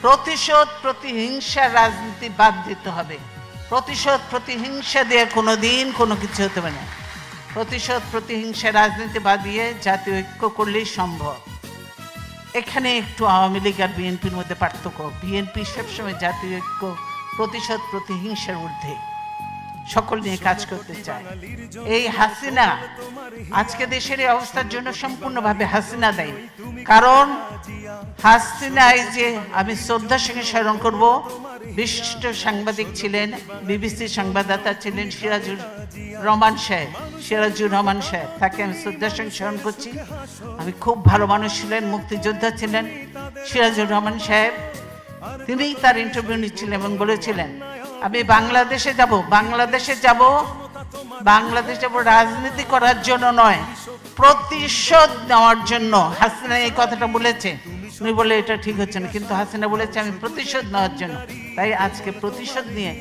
প্রতিশোধ প্রতিহিংসার রাজনীতি বাদ দিতে হবে। প্রতিশোধ প্রতিহিংসা দিয়ে কোনোদিন কোনো কিছু হতে পারে না। প্রতিশোধ প্রতিহিংসার রাজনীতি বাদ দিয়ে জাতীয় ঐক্য করলেই সম্ভব। এখানে একটু আওয়ামী লীগ আর বিএনপির মধ্যে পার্থক্য। বিএনপি সবসময় জাতীয় ঐক্য প্রতিশোধ প্রতিহিংসার ঊর্ধ্বে সকল নিয়ে কাজ করতে চায়। এই হাসিনা আজকে দেশের এই অবস্থার জন্য সম্পূর্ণভাবে হাসিনা দায়ী। কারণ হাসিনা, এই যে আমি শ্রদ্ধার সঙ্গে স্মরণ করব, বিশিষ্ট সাংবাদিক ছিলেন, বিবিসি সংবাদদাতা ছিলেন সিরাজুর রহমান সাহেব, তাকে আমি শ্রদ্ধার সঙ্গে স্মরণ করছি। আমি খুব ভালো মানুষ ছিলেন, মুক্তিযোদ্ধা ছিলেন সিরাজুর রহমান সাহেব। তিনি তার ইন্টারভিউ নিচ্ছিলেন এবং বলেছিলেন, আমি বাংলাদেশে যাব রাজনীতি করার জন্য নয়, প্রতিশোধ নেওয়ার জন্য। হাসিনা এই কথাটা বলেছে, উনি বলে এটা ঠিক হচ্ছে না, কিন্তু হাসিনা বলেছে আমি প্রতিশোধ নেওয়ার জন্য। তাই আজকে প্রতিশোধ নিয়ে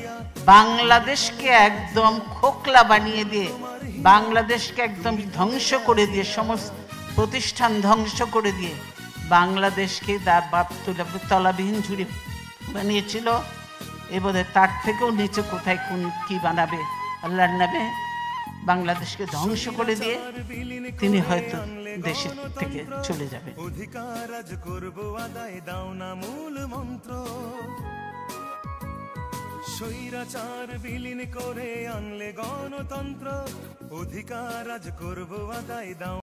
বাংলাদেশকে একদম খোকলা বানিয়ে দিয়ে, বাংলাদেশকে একদম ধ্বংস করে দিয়ে, সমস্ত প্রতিষ্ঠান ধ্বংস করে দিয়ে বাংলাদেশকে তলাবিহীন ঝুড়ি বানিয়েছিল। এবারে তার থেকেও নিচে কোথায় কি বানাবে আল্লাহর নামে, বাংলাদেশকে ধ্বংস করে দিয়ে তিনি হয়তো দেশের থেকে চলে যাবেন। অধিকার আজ করব আদায়, দাও না মূল মন্ত্র, স্বৈরাচার বিলীন করে আনলে গণতন্ত্র। অধিকার আজ করব আদায়, দাও